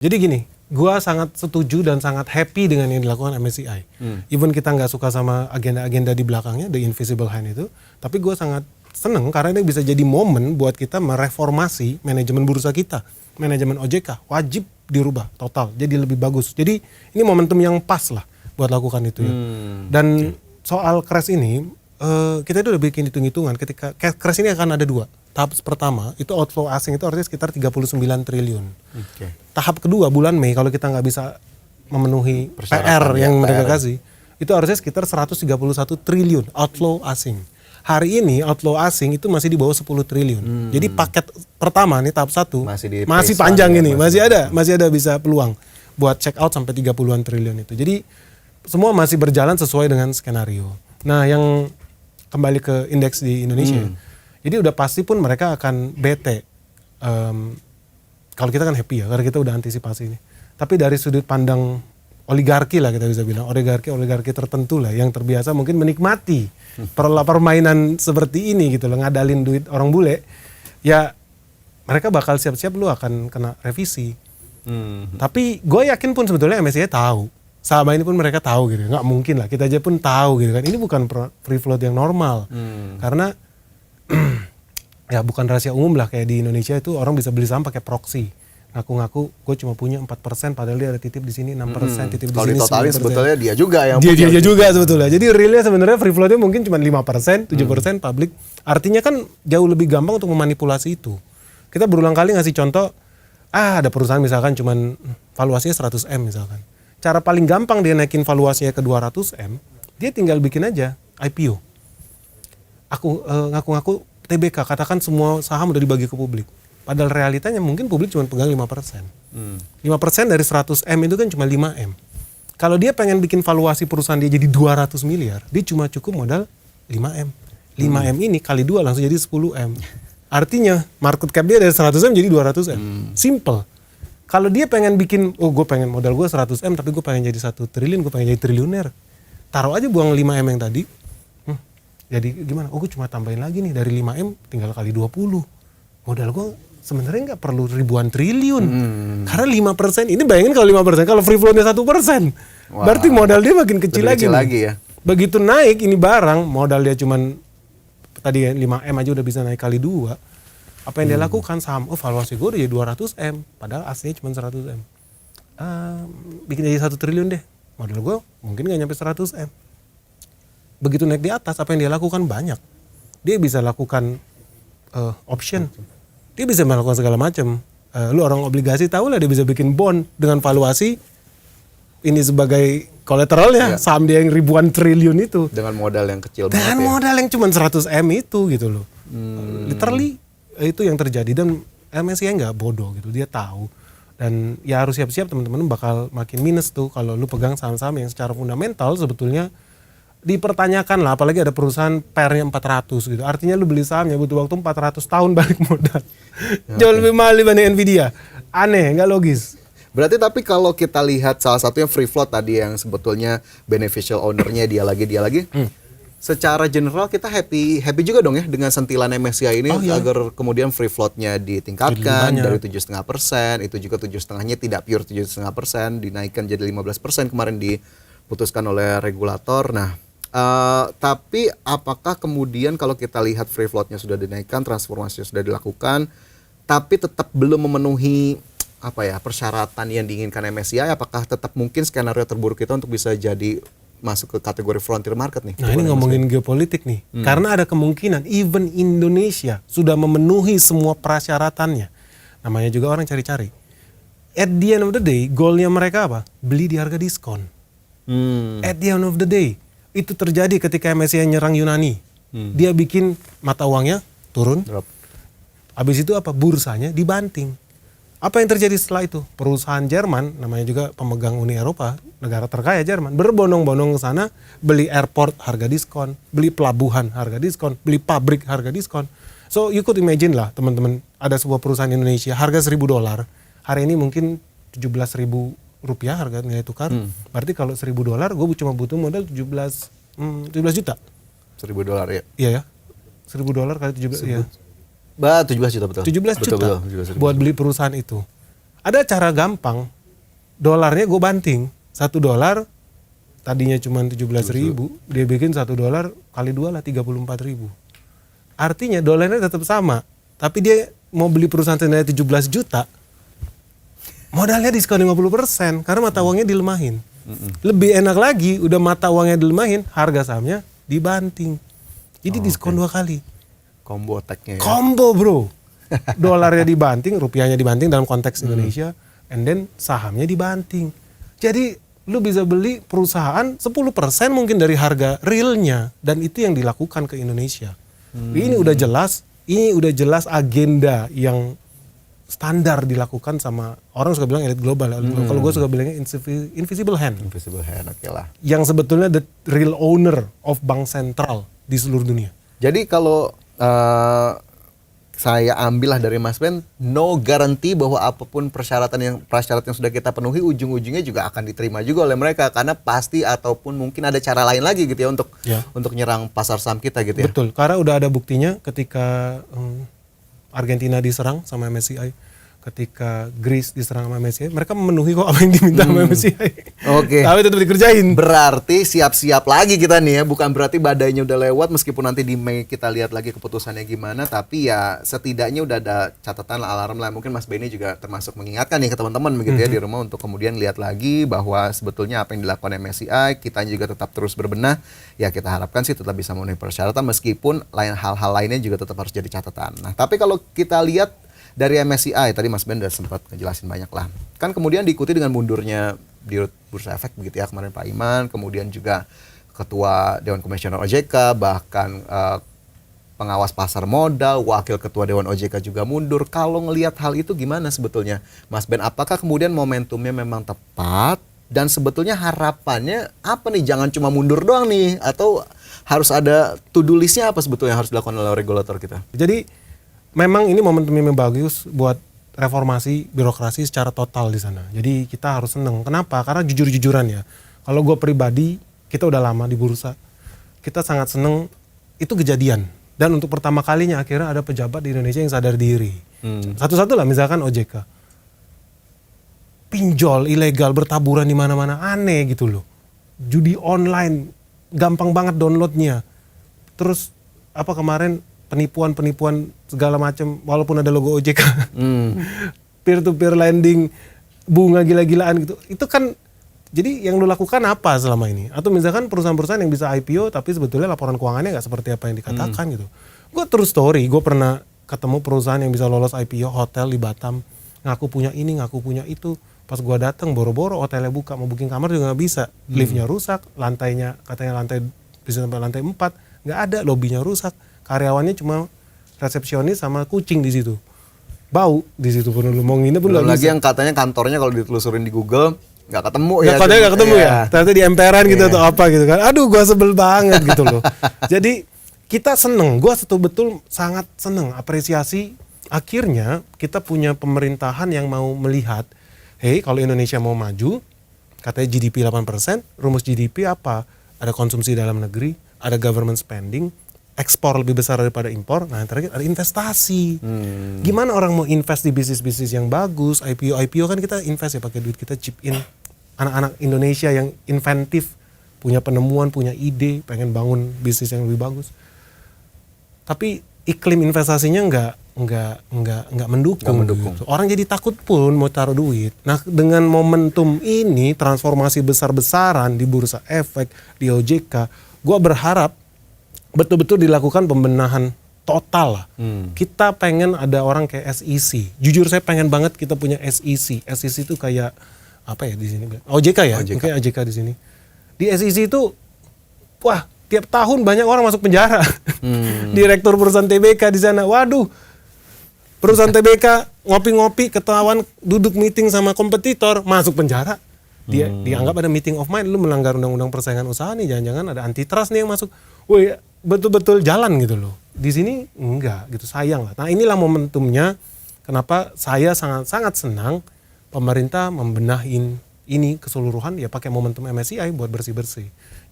Jadi gini, gue sangat setuju dan sangat happy dengan yang dilakukan MSCI. Even kita nggak suka sama agenda-agenda di belakangnya, the invisible hand itu, tapi gue sangat seneng karena ini bisa jadi momen buat kita mereformasi manajemen bursa kita. Manajemen OJK wajib dirubah total, jadi lebih bagus. Jadi ini momentum yang pas lah buat lakukan itu ya. Dan soal crash ini, kita itu udah bikin hitung-hitungan ketika crash ini akan ada dua. Tahap pertama itu outflow asing itu artinya sekitar 39 triliun. Tahap kedua bulan Mei kalau kita nggak bisa memenuhi PR yang mereka kasih, itu harusnya sekitar 131 triliun outflow asing. Hari ini outflow asing itu masih di bawah 10 triliun. Jadi paket pertama nih tahap 1 masih panjang ini, masih ada bisa peluang buat check out sampai 30-an triliun itu. Jadi semua masih berjalan sesuai dengan skenario. Nah, yang kembali ke indeks di Indonesia. Jadi udah pasti pun mereka akan bete. Kalau kita kan happy ya, karena kita udah antisipasi ini. Tapi dari sudut pandang oligarki lah kita bisa bilang, oligarki tertentu lah yang terbiasa mungkin menikmati permainan seperti ini gitu loh, ngadalin duit orang bule. Ya mereka bakal siap-siap lu akan kena revisi. Tapi gue yakin pun sebetulnya MSCI tahu. Selama ini pun mereka tahu gitu, nggak mungkin lah, kita aja pun tahu gitu kan. Ini bukan free float yang normal. Karena ya bukan rahasia umum lah kayak di Indonesia itu orang bisa beli saham pakai proxy. Ngaku-ngaku gue cuma punya 4% padahal dia ada titip di sini 6%, titip di sini 9%. Kalau ditotalin sebetulnya dia juga yang dia juga sebetulnya. Jadi realnya sebenarnya free floatnya mungkin cuma 5%, 7% public. Artinya kan jauh lebih gampang untuk memanipulasi itu. Kita berulang kali ngasih contoh, ada perusahaan misalkan cuman valuasinya 100M misalkan. Cara paling gampang dia naikin valuasinya ke 200M, dia tinggal bikin aja IPO. Aku ngaku-ngaku TBK, katakan semua saham udah dibagi ke publik. Padahal realitanya mungkin publik cuma pegang 5%. 5% dari 100M itu kan cuma 5M. Kalau dia pengen bikin valuasi perusahaan dia jadi 200 miliar, dia cuma cukup modal 5M. 5M ini kali 2 langsung jadi 10M. Artinya market cap dia dari 100M jadi 200M. Simple. Kalau dia pengen bikin, gue pengen modal gue 100M tapi gue pengen jadi 1 triliun, gue pengen jadi triliuner. Taruh aja buang 5M yang tadi. Jadi gimana? Gue cuma tambahin lagi nih dari 5M tinggal kali 20. Modal gue sebenarnya nggak perlu ribuan triliun. Karena 5%, ini bayangin kalau 5%, kalau free floatnya 1%. Berarti modal dia makin kecil lagi ya. Begitu naik ini barang, modal dia cuman tadi 5M aja udah bisa naik kali 2. Apa yang dia lakukan saham? Valuasi gue udah jadi 200M, padahal aslinya cuma 100M. Bikin jadi 1 triliun deh. Modal gue mungkin nggak nyampe 100M. Begitu naik di atas, apa yang dia lakukan banyak. Dia bisa lakukan option. Dia bisa melakukan segala macam. Lu orang obligasi tahu lah dia bisa bikin bond dengan valuasi ini sebagai kolateralnya saham dia yang ribuan triliun itu. Dengan modal yang kecil banget. Dengan modal yang cuma 100M itu gitu loh. Literally itu yang terjadi dan MSCI nggak bodoh gitu, dia tahu. Dan ya harus siap-siap teman-teman bakal makin minus tuh kalau lu pegang saham-saham yang secara fundamental sebetulnya dipertanyakan lah, apalagi ada perusahaan PR-nya 400 gitu. Artinya lu beli sahamnya butuh waktu 400 tahun balik modal. Jauh lebih mahal dibanding Nvidia. Aneh, nggak logis. Berarti tapi kalau kita lihat salah satunya free float tadi yang sebetulnya beneficial owner-nya dia lagi. Secara general kita happy juga dong ya dengan sentilan MSCI ini agar kemudian free float-nya ditingkatkan dari 7,5%, itu juga 7,5-nya tidak pure 7,5%, dinaikkan jadi 15% kemarin diputuskan oleh regulator. Nah, tapi apakah kemudian kalau kita lihat free float-nya sudah dinaikkan, transformasinya sudah dilakukan, tapi tetap belum memenuhi persyaratan yang diinginkan MSCI, apakah tetap mungkin skenario terburuk kita untuk bisa jadi masuk ke kategori frontier market nih? Nah, ini ngomongin geopolitik nih. Karena ada kemungkinan even Indonesia sudah memenuhi semua persyaratannya. Namanya juga orang cari-cari. At the end of the day, goalnya mereka apa? Beli di harga diskon. At the end of the day, itu terjadi ketika MSCI nyerang Yunani. Dia bikin mata uangnya turun. Drop. Habis itu apa? Bursanya dibanting. Apa yang terjadi setelah itu? Perusahaan Jerman, namanya juga pemegang Uni Eropa, negara terkaya Jerman, berbondong-bondong ke sana, beli airport harga diskon, beli pelabuhan harga diskon, beli pabrik harga diskon. So you could imagine lah teman-teman, ada sebuah perusahaan Indonesia harga $1.000, hari ini mungkin 17.000 rupiah harga nilai tukar. Berarti kalau $1.000 gue cuma butuh modal 17 juta. $1.000 ya? Iya ya. $1.000 kali 17 ya. 17 juta betul. 17 juta buat beli perusahaan itu. Ada cara gampang, dolarnya gue banting, $1 tadinya cuma 17.000, dia bikin $1 kali 2 lah 34.000. Artinya dolarnya tetap sama, tapi dia mau beli perusahaan senilai 17 juta, modalnya diskon 50% karena mata uangnya dilemahin. Lebih enak lagi, udah mata uangnya dilemahin, harga sahamnya dibanting. Jadi diskon 2 kali. Combo attack-nya ya. Combo bro. Dolarnya dibanting, rupiahnya dibanting dalam konteks Indonesia, and then sahamnya dibanting. Jadi lu bisa beli perusahaan 10% mungkin dari harga realnya, dan itu yang dilakukan ke Indonesia. Ini udah jelas agenda yang standar dilakukan sama orang suka bilang elit global. Kalau gue suka bilangnya invisible hand. Invisible hand, oke lah. Yang sebetulnya the real owner of bank sentral di seluruh dunia. Jadi kalau saya ambillah dari Mas Ben, no guarantee bahwa apapun prasyarat yang sudah kita penuhi ujung-ujungnya juga akan diterima juga oleh mereka, karena pasti ataupun mungkin ada cara lain lagi gitu ya untuk nyerang pasar saham kita gitu ya. Betul, karena udah ada buktinya ketika Argentina diserang sama MSCI, ketika Greece diserang sama MSCI, mereka memenuhi kok apa yang diminta sama MSCI. Oke. Tapi tetap dikerjain. Berarti siap-siap lagi kita nih ya, bukan berarti badainya udah lewat meskipun nanti di Mei kita lihat lagi keputusannya gimana, tapi ya setidaknya udah ada catatan alarm lah. Mungkin Mas Benny juga termasuk mengingatkan nih ke teman-teman begitu ya di rumah untuk kemudian lihat lagi bahwa sebetulnya apa yang dilakukan MSCI, kita juga tetap terus berbenah. Ya kita harapkan sih tetap bisa memenuhi persyaratan meskipun hal-hal lainnya juga tetap harus jadi catatan. Nah, tapi kalau kita lihat dari MSCI, tadi Mas Ben udah sempat ngejelasin banyak lah. Kan kemudian diikuti dengan mundurnya Dirut Bursa Efek begitu ya kemarin Pak Iman, kemudian juga Ketua Dewan Komisioner OJK, bahkan pengawas pasar modal, Wakil Ketua Dewan OJK juga mundur. Kalau ngelihat hal itu gimana sebetulnya Mas Ben? Apakah kemudian momentumnya memang tepat? Dan sebetulnya harapannya apa nih? Jangan cuma mundur doang nih, atau harus ada to-do list-nya apa sebetulnya yang harus dilakukan oleh regulator kita? Jadi memang ini momentum yang bagus buat reformasi birokrasi secara total di sana. Jadi kita harus seneng. Kenapa? Karena jujur-jujuran ya. Kalau gue pribadi, kita udah lama di bursa. Kita sangat seneng itu kejadian. Dan untuk pertama kalinya akhirnya ada pejabat di Indonesia yang sadar diri. Satu-satu lah, misalkan OJK. Pinjol ilegal bertaburan di mana-mana, aneh gitu loh. Judi online, gampang banget downloadnya. Terus apa kemarin penipuan segala macam walaupun ada logo OJK. Peer to peer lending, bunga gila-gilaan gitu. Itu kan jadi yang lo lakukan apa selama ini? Atau misalkan perusahaan-perusahaan yang bisa IPO tapi sebetulnya laporan keuangannya nggak seperti apa yang dikatakan gitu. Gue true story, gue pernah ketemu perusahaan yang bisa lolos IPO hotel di Batam, ngaku punya ini, ngaku punya itu. Pas gue datang boro-boro hotelnya buka, mau booking kamar juga nggak bisa. Liftnya rusak, lantainya katanya lantai bisa sampai lantai 4, nggak ada, lobbynya rusak. Karyawannya cuma resepsionis sama kucing di situ. Bau di situ pun lu mau nginep pun belum lagi bisa. yang katanya kantornya kalau ditelusurin di Google nggak ketemu ya. Katanya nggak ketemu ya. Ternyata di emperan gitu atau apa gitu kan. Aduh, gua sebel banget gitu loh. Jadi kita seneng, gua betul sangat seneng, apresiasi. Akhirnya kita punya pemerintahan yang mau melihat, hey kalau Indonesia mau maju, katanya GDP 8%, rumus GDP apa? Ada konsumsi dalam negeri, ada government spending, ekspor lebih besar daripada impor. Nah, terakhir ada investasi. Gimana orang mau invest di bisnis-bisnis yang bagus? IPO kan kita invest ya, pakai duit kita chip in. Anak-anak Indonesia yang inventif, punya penemuan, punya ide, pengen bangun bisnis yang lebih bagus. Tapi iklim investasinya nggak mendukung. Gitu. Orang jadi takut pun mau taruh duit. Nah, dengan momentum ini, transformasi besar-besaran di Bursa Efek, di OJK, gue berharap betul-betul dilakukan pembenahan total lah. Kita pengen ada orang kayak SEC. Jujur saya pengen banget kita punya SEC. SEC itu kayak apa ya di sini? OJK ya, mungkin OJK di sini. Di SEC itu, wah tiap tahun banyak orang masuk penjara. Direktur perusahaan TBK di sana, waduh, perusahaan TBK ngopi-ngopi, ketahuan duduk meeting sama kompetitor, masuk penjara. Dia dianggap ada meeting of mind, lu melanggar undang-undang persaingan usaha nih, jangan-jangan ada antitrust nih yang masuk. Woi, betul-betul jalan gitu loh. Di sini enggak gitu, sayang lah. Nah, inilah momentumnya kenapa saya sangat senang pemerintah membenahin ini keseluruhan ya pakai momentum MSCI buat bersih-bersih.